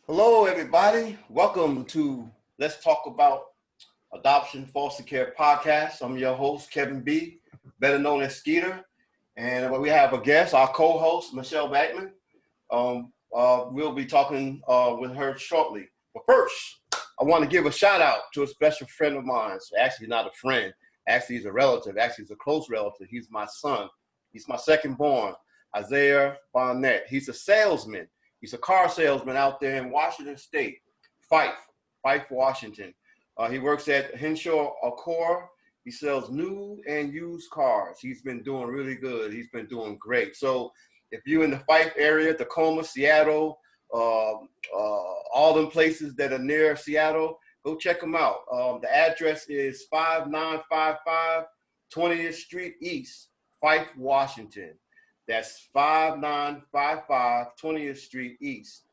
Hello, everybody. Welcome to Let's Talk About Adoption Foster Care Podcast. I'm your host, Kevin B., better known as Skeeter. And we have a guest, our co-host, Michelle Batten. We'll be talking with her shortly. But first, I want to give a shout out to a special friend of mine. Actually, not a friend. Actually, he's a relative. Actually, he's a close relative. He's my son. He's my second born, Isaiah Barnett. He's a salesman. He's a car salesman out there in Washington State, Fife, Washington. He works at Henshaw Accor. He sells new and used cars. He's been doing really good. He's been doing great. So if you're in the Fife area, Tacoma, Seattle, all them places that are near Seattle, go check him out. The address is 5955 20th Street East, Fife, Washington. That's 5955 20th Street East,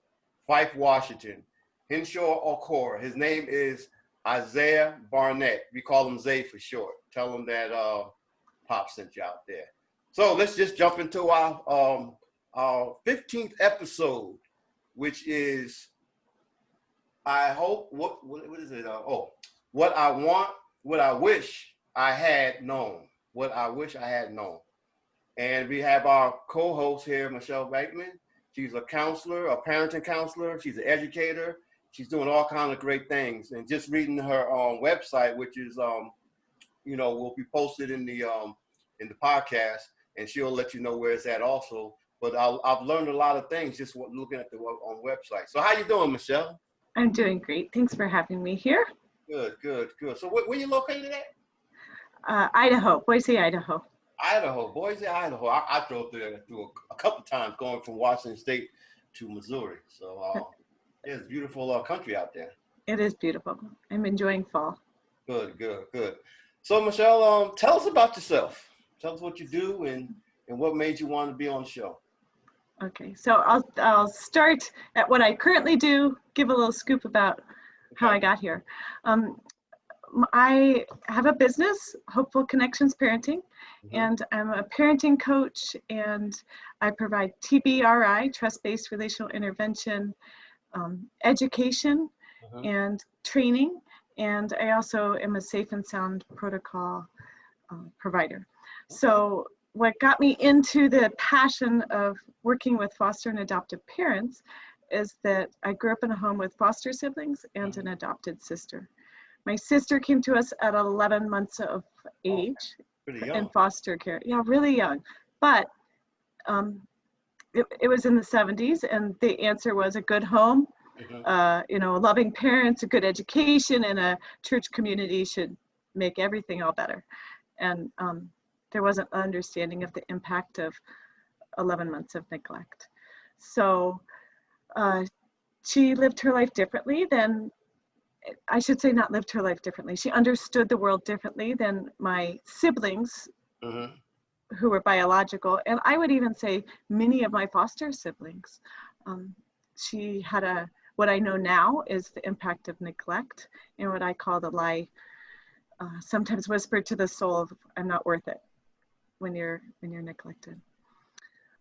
Fife, Washington. Henshaw Accor. His name is Isaiah Barnett. We call him Zay for short. Tell him that Pop sent you out there. So let's just jump into our 15th episode, which is, I hope, what is it? What I want, what I wish I had known. What I wish I had known. And we have our co-host here, Michelle Batten. She's a counselor, a parenting counselor. She's an educator. She's doing all kinds of great things. And just reading her website, which is, will be posted in the podcast, and she'll let you know where it's at also. But I've learned a lot of things just looking at the website. So how you doing, Michelle? I'm doing great. Thanks for having me here. Good. So where you located at? Idaho, Boise, Idaho. Boise, Idaho. I drove through a couple times going from Washington State to Missouri. So it's beautiful country out there. It is beautiful. I'm enjoying fall. Good. So Michelle, tell us about yourself. Tell us what you do and what made you want to be on the show. Okay, so I'll start at what I currently do, give a little scoop about how I got here. I have a business, Hopeful Connections Parenting, and I'm a parenting coach, and I provide TBRI, trust-based relational intervention, education, and training, and I also am a safe and sound protocol provider. So what got me into the passion of working with foster and adoptive parents is that I grew up in a home with foster siblings and an adopted sister. My sister came to us at 11 months of age in foster care. Yeah, really young. But it was in the 70s, and the answer was a good home, loving parents, a good education, and a church community should make everything all better. And there wasn't an understanding of the impact of 11 months of neglect. So she lived her life differently than, I should say not lived her life differently. She understood the world differently than my siblings who were biological. And I would even say many of my foster siblings. She had what I know now is the impact of neglect and what I call the lie, sometimes whispered to the soul of, I'm not worth it when you're neglected.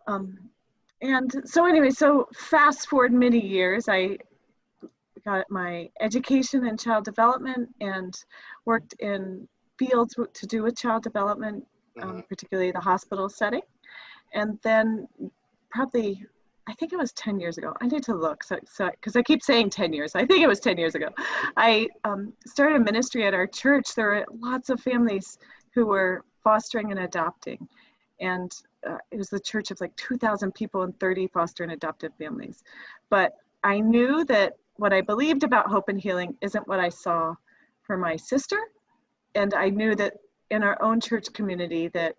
And so anyway, so fast forward many years, I got my education in child development and worked in fields to do with child development, particularly the hospital setting. And then probably, I think it was 10 years ago. I need to look, so because I keep saying 10 years. I think it was 10 years ago. I started a ministry at our church. There were lots of families who were fostering and adopting. And it was the church of like 2,000 people and 30 foster and adoptive families. But I knew that what I believed about hope and healing isn't what I saw for my sister. And I knew that in our own church community that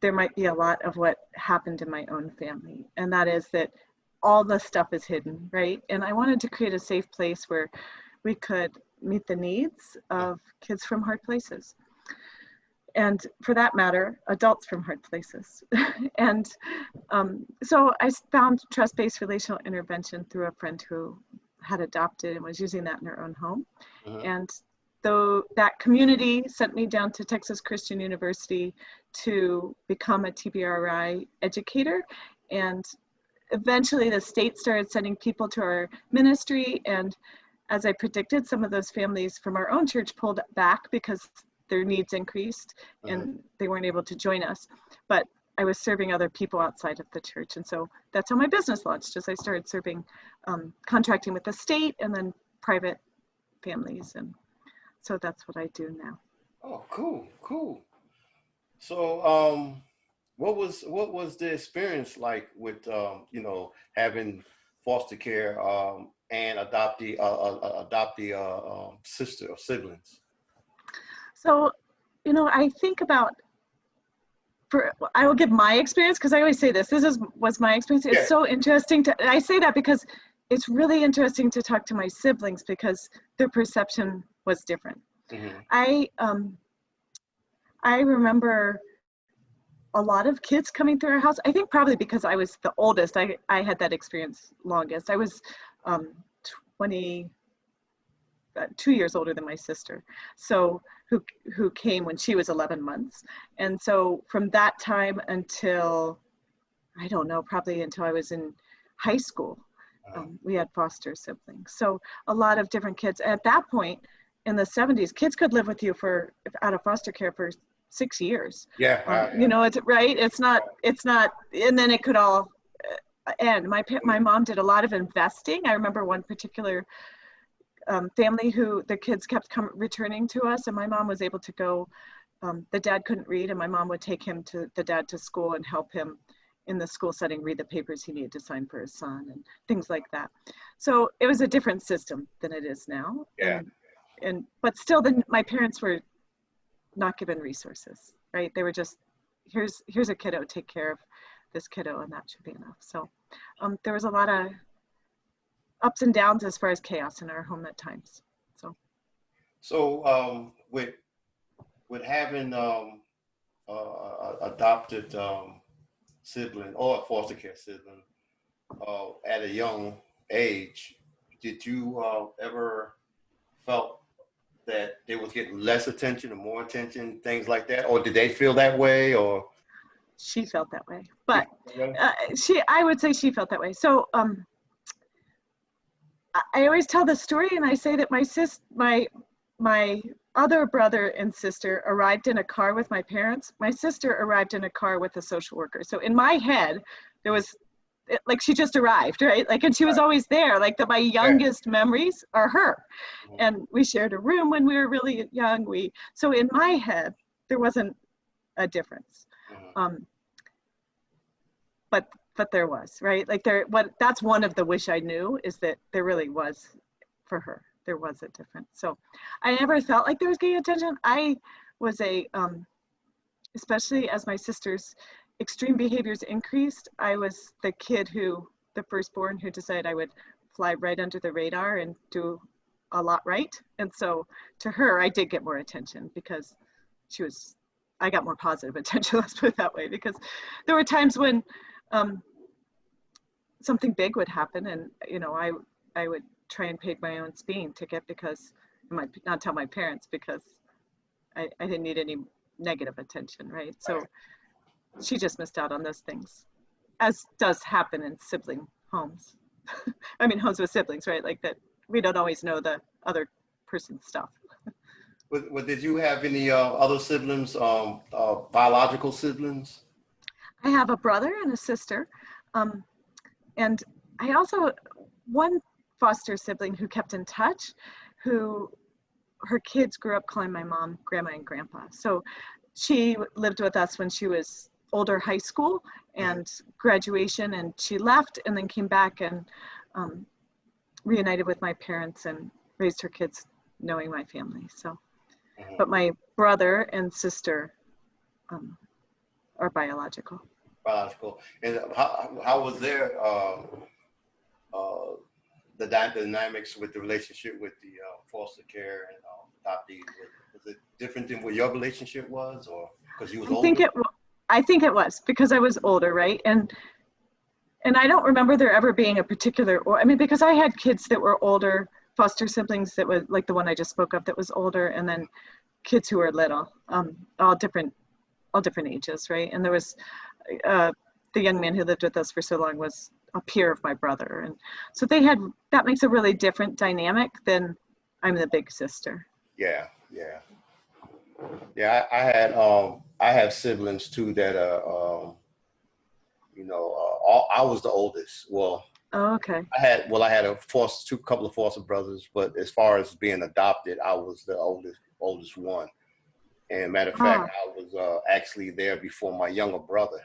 there might be a lot of what happened in my own family. And that is that all the stuff is hidden, right? And I wanted to create a safe place where we could meet the needs of kids from hard places. And for that matter, adults from hard places. And so I found trust-based relational intervention through a friend who had adopted and was using that in her own home. And though that community sent me down to Texas Christian University to become a TBRI educator. And eventually the state started sending people to our ministry, and as I predicted, some of those families from our own church pulled back because their needs increased and they weren't able to join us. But I was serving other people outside of the church, and so that's how my business launched, as I started serving, contracting with the state and then private families, and so that's what I do now. Oh, cool. So, what was the experience like with having foster care and adoptee sister or siblings? So, I think about, I will give my experience, because I always say this was my experience. It's so interesting I say that because it's really interesting to talk to my siblings because their perception was different. Mm-hmm. I remember a lot of kids coming through our house. I think probably because I was the oldest, I had that experience longest. I was 2 years older than my sister, so who came when she was 11 months. And so from that time until, I don't know, probably until I was in high school, we had foster siblings. So a lot of different kids. At that point in the 70s, kids could live with you out of foster care for 6 years. It's right. It's not, and then it could all end. My mom did a lot of investing. I remember one particular family who the kids kept returning to us, and my mom was able to go. The dad couldn't read, and my mom would take the dad to school and help him in the school setting read the papers he needed to sign for his son and things like that. So it was a different system than it is now. But still, my parents were not given resources, right? They were just, here's a kiddo, take care of this kiddo, and that should be enough. So there was a lot of ups and downs as far as chaos in our home at times. So with having adopted sibling or a foster care sibling at a young age, did you ever felt that they was getting less attention or more attention, things like that, or did they feel that way? Or she felt that way, but I would say she felt that way. So I always tell the story, and I say that my other brother and sister arrived in a car with my parents. My sister arrived in a car with a social worker. So in my head, there was, like, she just arrived, right? Like, and she was always there. Like, my youngest memories are her. And we shared a room when we were really young. So in my head, there wasn't a difference. But there was, right? Like, that's one of the wish I knew, is that there really was, for her, there was a difference. So I never felt like there was getting attention. I was especially as my sister's extreme behaviors increased, I was the kid the firstborn who decided I would fly right under the radar and do a lot right. And so to her, I did get more attention because I got more positive attention, let's put it that way, because there were times when something big would happen, and I would try and pay my own speeding ticket because I might not tell my parents because I didn't need any negative attention, right? So she just missed out on those things, as does happen in sibling homes. I mean, homes with siblings, right? Like, that we don't always know the other person's stuff. But did you have any other siblings, biological siblings? I have a brother and a sister. And I also, one foster sibling who kept in touch, who her kids grew up calling my mom Grandma and Grandpa. So she lived with us when she was older, high school and graduation, and she left and then came back and reunited with my parents and raised her kids knowing my family. So, but my brother and sister are biological. And how was there the dynamics with the relationship with the foster care and adoptees? Was it different than what your relationship was, or because you was older? I think it was because I was older, right? And I don't remember there ever being a particular, because I had kids that were older, foster siblings that was like the one I just spoke of that was older, and then kids who were little, all different ages, right? And there was the young man who lived with us for so long was a peer of my brother. And so that makes a really different dynamic than I'm the big sister. Yeah, yeah. Yeah, I have siblings too that are I was the oldest. Well, Oh, okay. I had a couple of foster brothers, but as far as being adopted, I was the oldest one. And matter of fact, I was actually there before my younger brother.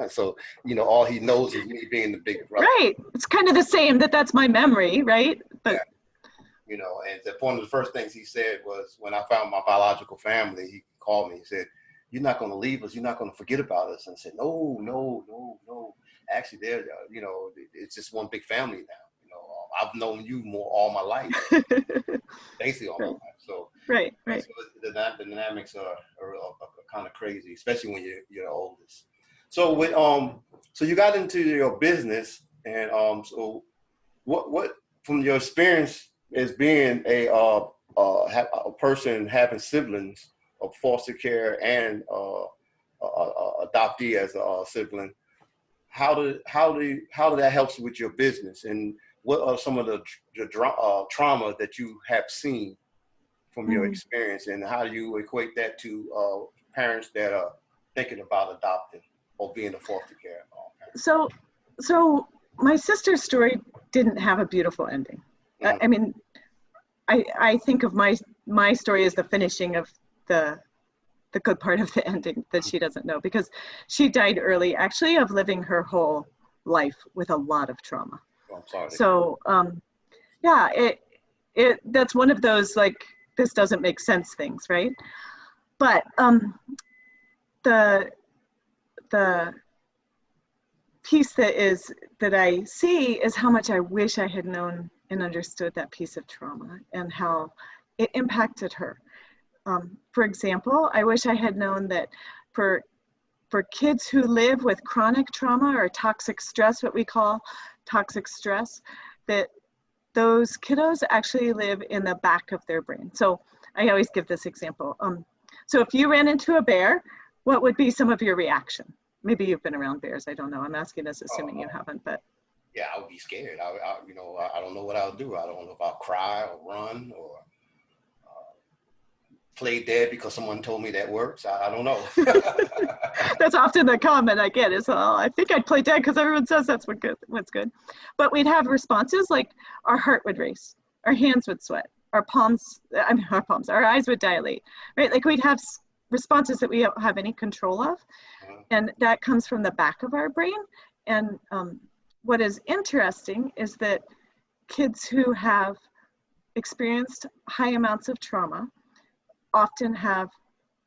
So, all he knows is me being the big brother. Right. It's kind of the same. That's my memory, right? But yeah. And one of the first things he said was when I found my biological family, he called me and said, "You're not going to leave us. You're not going to forget about us." And I said, "No, no, no, no. Actually, it's just one big family now. I've known you all my life, basically all my life. So right. So the dynamics are kind of crazy, especially when you're the oldest. So so you got into your business, and so what from your experience as being a person having siblings of foster care and adoptee as a sibling, how did that help with your business, and what are some of the trauma that you have seen from your experience, and how do you equate that to parents that are thinking about adopting or being a foster care parent? So my sister's story didn't have a beautiful ending. Mm-hmm. I mean, I think of my story as the finishing of the good part of the ending that she doesn't know, because she died early, actually, of living her whole life with a lot of trauma. Oh, I'm sorry. So yeah, that's one of those, like, this doesn't make sense things, right? But the piece that I see is how much I wish I had known and understood that piece of trauma and how it impacted her. For example, I wish I had known that for kids who live with chronic trauma or toxic stress, what we call toxic stress, that those kiddos actually live in the back of their brain. So I always give this example. So if you ran into a bear, what would be some of your reaction? Maybe you've been around bears. I don't know. I'm asking this assuming you haven't, but. Yeah, I would be scared. I don't know what I'll do. I don't know if I'll cry or run or play dead because someone told me that works. I don't know. That's often the comment I get is, "Oh, I think I'd play dead because everyone says that's what's good." But we'd have responses like our heart would race, our hands would sweat, our eyes would dilate, right? Like we'd have responses that we don't have any control of. And that comes from the back of our brain. And what is interesting is that kids who have experienced high amounts of trauma often have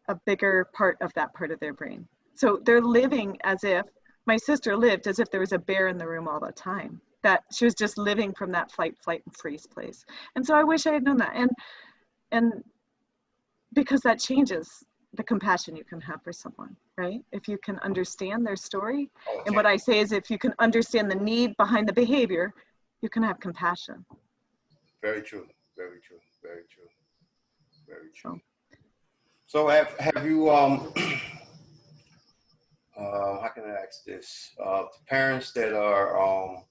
a bigger part of that part of their brain. So they're living as if, my sister lived as if there was a bear in the room all the time, that she was just living from that flight, and freeze place. And so I wish I had known that. And because that changes the compassion you can have for someone, right? If you can understand their story. And what I say is, if you can understand the need behind the behavior, you can have compassion. Very true, very true, very true, very true. So have you, how can I ask this? Parents that are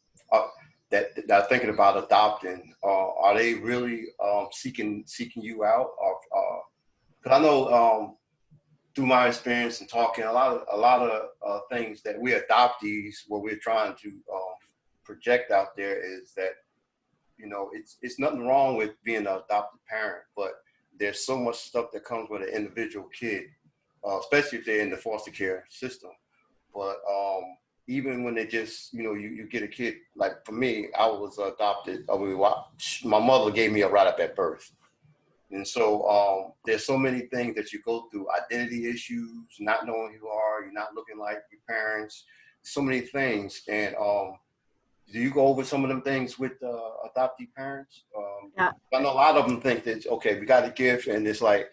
thinking about adopting, are they really seeking you out? Because I know through my experience and talking, a lot of things that we adoptees, what we're trying to project out there is that, it's nothing wrong with being an adopted parent, but there's so much stuff that comes with an individual kid, especially if they're in the foster care system. But even when they just, you get a kid, like for me, I was adopted. My mother gave me a right up at birth. And so there's so many things that you go through, identity issues, not knowing who you are, you're not looking like your parents, so many things. And do you go over some of them things with adoptee parents? Yeah. I know a lot of them think that, okay, we got a gift, and it's like,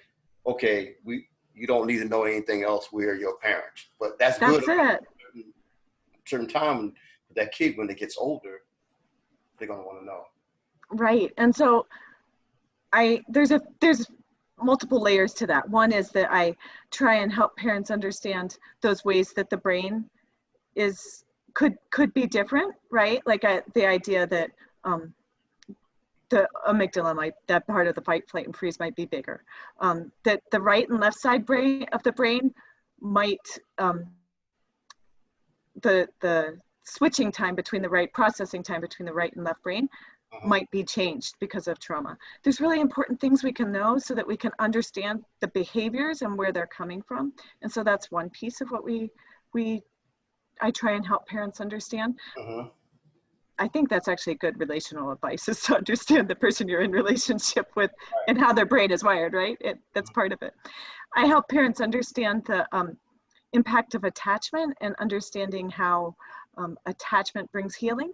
okay, you don't need to know anything else. We're your parents. But that's good. That's it. Certain time, that kid, when it gets older, they're gonna want to know. Right. And so there's multiple layers to that. One is that I try and help parents understand those ways that the brain is could be different, right? Like the idea that the amygdala that part of the fight, flight, and freeze might be bigger. That the right and left side of the brain might, the switching time between the right, processing time between the right and left brain might be changed because of trauma. There's really important things we can know so that we can understand the behaviors and where they're coming from. And so that's one piece of what I try and help parents understand. I think that's actually good relational advice, is to understand the person you're in relationship with and how their brain is wired, right? That's part of it. I help parents understand the impact of attachment and understanding how attachment brings healing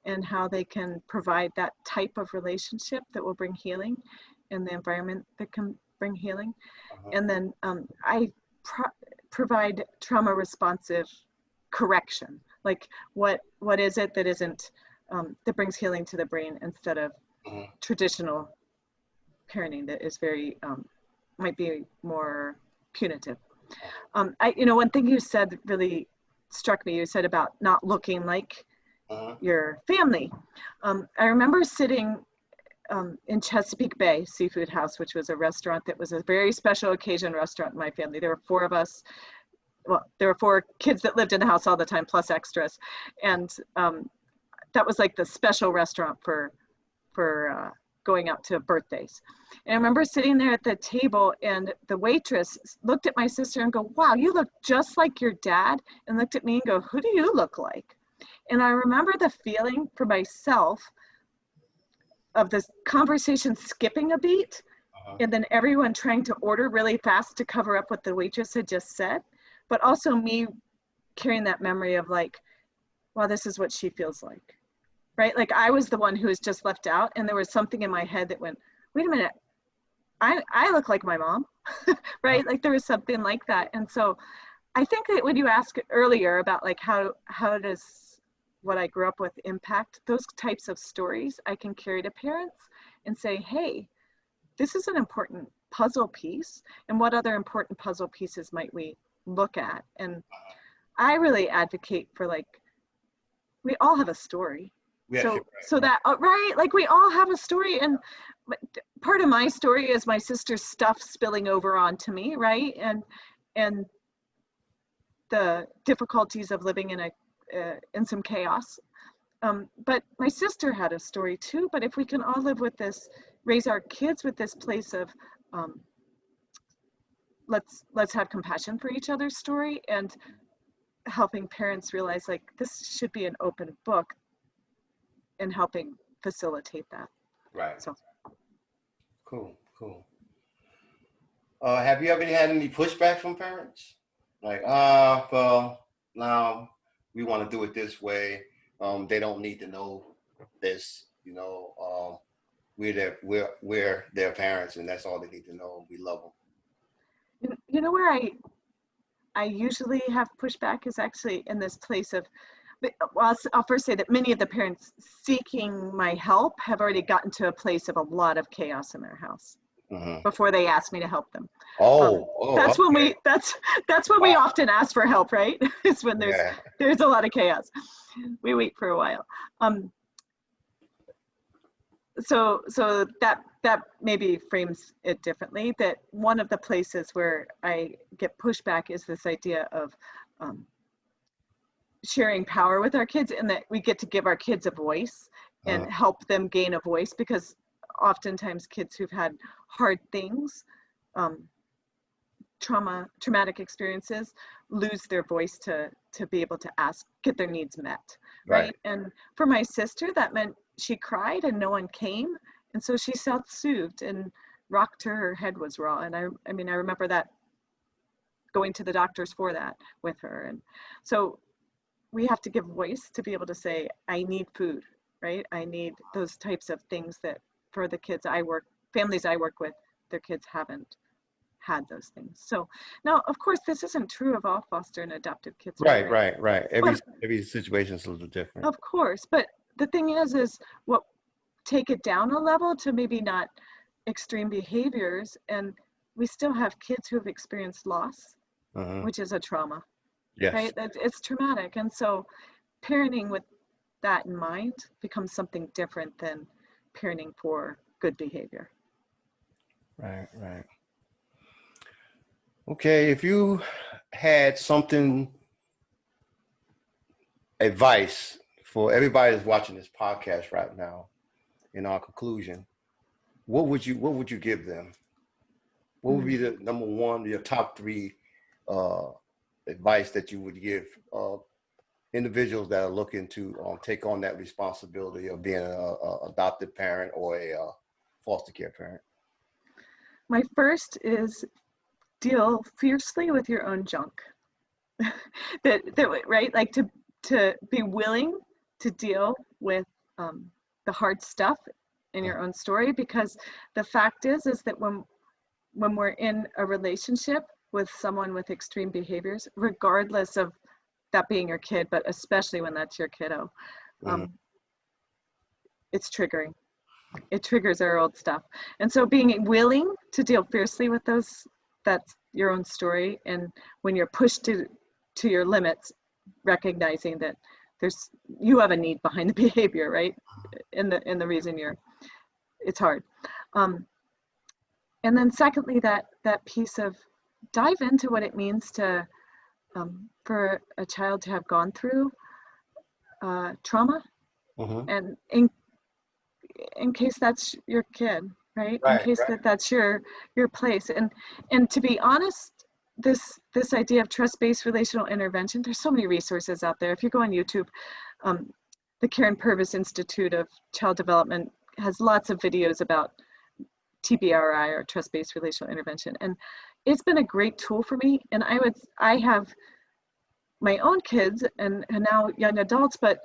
and how they can provide that type of relationship that will bring healing and the environment that can bring healing. And then I provide trauma responsive correction. Like what is it that isn't, that brings healing to the brain instead of traditional parenting that is very, might be more punitive. One thing you said really struck me. You said about not looking like your family. I remember sitting in Chesapeake Bay Seafood House, which was a restaurant that was a very special occasion restaurant in my family. There were 4 of us. Well, there were 4 kids that lived in the house all the time, plus extras. And that was like the special restaurant for going out to birthdays. And I remember sitting there at the table, and the waitress looked at my sister and go, "Wow, you look just like your dad," and looked at me and go, "Who do you look like?" And I remember the feeling for myself of this conversation skipping a beat, and then everyone trying to order really fast to cover up what the waitress had just said, but also me carrying that memory of like, wow, this is what she feels like, right? Like I was the one who was just left out, and there was something in my head that went, wait a minute, I look like my mom, right? Like there was something like that. And so I think that when you asked earlier about like how does what I grew up with impact, those types of stories I can carry to parents and say, hey, this is an important puzzle piece, and what other important puzzle pieces might we look at? And I really advocate for, like, we all have a story. So that, right, like we all have a story, and part of my story is my sister's stuff spilling over onto me, right? And the difficulties of living in some chaos. But my sister had a story too. But if we can all live with this, raise our kids with this place of let's have compassion for each other's story, and helping parents realize like this should be an open book, and helping facilitate that. Right. So Cool. Have you ever had any pushback from parents? Like, well, now we want to do it this way. They don't need to know this, we're their parents, and that's all they need to know. We love them. You know where I usually have pushback is actually in this place of, well, I'll first say that many of the parents seeking my help have already gotten to a place of a lot of chaos in their house before they ask me to help them. That's okay. when we often ask for help, right? It's when there's a lot of chaos. We wait for a while. So that maybe frames it differently, that one of the places where I get pushback is this idea of sharing power with our kids, and that we get to give our kids a voice and help them gain a voice, because oftentimes kids who've had hard things, traumatic experiences, lose their voice to be able to get their needs met, right? And for my sister, that meant she cried and no one came, and so she self-soothed and rocked till her head was raw. And I remember that, going to the doctors for that with her. And so we have to give voice to be able to say, I need food, right? I need those types of things that for the families I work with, their kids haven't had those things. So now, of course, this isn't true of all foster and adoptive kids. Right. Every situation is a little different. Of course, but the thing is take it down a level to maybe not extreme behaviors, and we still have kids who have experienced loss, which is a trauma. Yes. Right? It's traumatic. And so parenting with that in mind becomes something different than parenting for good behavior. Right, right. Okay, if you had something, advice for everybody that's watching this podcast right now, in our conclusion, what would you give them? What would be the number one, your top three advice that you would give individuals that are looking to take on that responsibility of being an adoptive parent or a foster care parent? My first is deal fiercely with your own junk. that right, like to be willing to deal with the hard stuff in your own story, because the fact is that when we're in a relationship with someone with extreme behaviors, regardless of that being your kid, but especially when that's your kiddo, it's triggering. It triggers our old stuff. And so being willing to deal fiercely with those, that's your own story. And when you're pushed to your limits, recognizing that you have a need behind the behavior, right? And the reason it's hard. And then secondly, that piece of dive into what it means to, for a child to have gone through trauma, and in case that's your kid, right? In case that's your place. And to be honest, this idea of trust-based relational intervention, there's so many resources out there. If you go on YouTube, the Karen Purvis Institute of Child Development has lots of videos about TBRI, or trust-based relational intervention, and it's been a great tool for me. And I have my own kids and now young adults, but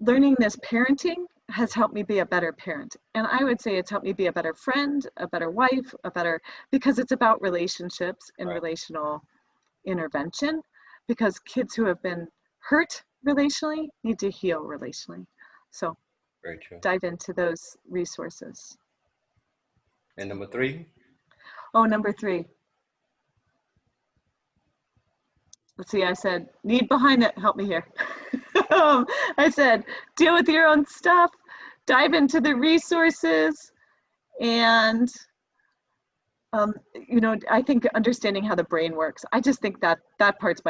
learning this parenting has helped me be a better parent. And I would say it's helped me be a better friend, a better wife, because it's about relationships and relational intervention, because kids who have been hurt relationally need to heal relationally. So very true. Dive into those resources. And number three? Oh, number three. Let's see, I said, need behind it, help me here. I said, deal with your own stuff, dive into the resources, and, I think understanding how the brain works. I just think that part's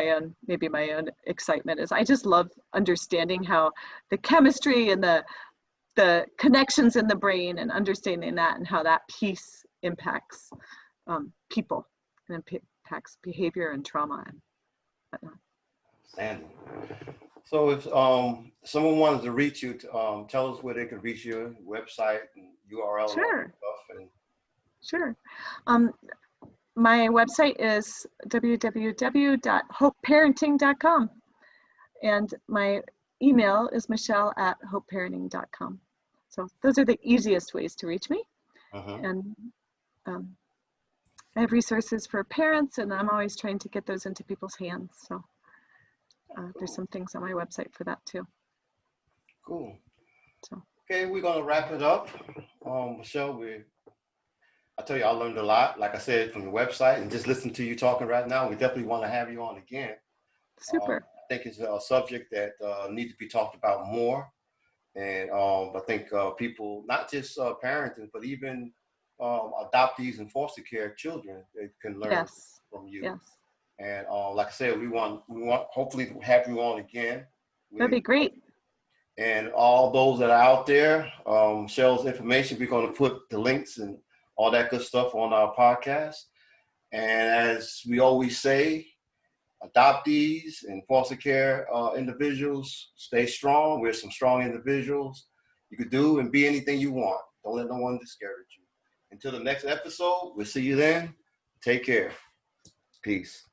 maybe my own excitement is I just love understanding how the chemistry and the connections in the brain, and understanding that and how that piece impacts people and impacts behavior and trauma and whatnot. Outstanding. So if someone wanted to reach you, tell us where they could reach your website and URL. Sure. And stuff. Sure. My website is www.hopeparenting.com, and my email is michelle@hopeparenting.com. So those are the easiest ways to reach me. And I have resources for parents, and I'm always trying to get those into people's hands. So there's some things on my website for that too. Cool. So. Okay, we're gonna wrap it up. Michelle, I tell you, I learned a lot, like I said, from your website, and just listening to you talking right now. We definitely want to have you on again. Super. I think it's a subject that needs to be talked about more. And I think people, not just parenting, but even adoptees and foster care children, they can learn from you. Yes. And like I said, we want hopefully to have you on again. That'd be great. And all those that are out there, Michelle's information, we're going to put the links and all that good stuff on our podcast. And as we always say, adoptees and foster care individuals, stay strong. We're some strong individuals. You could do and be anything you want. Don't let no one discourage you. Until the next episode, we'll see you then. Take care. Peace.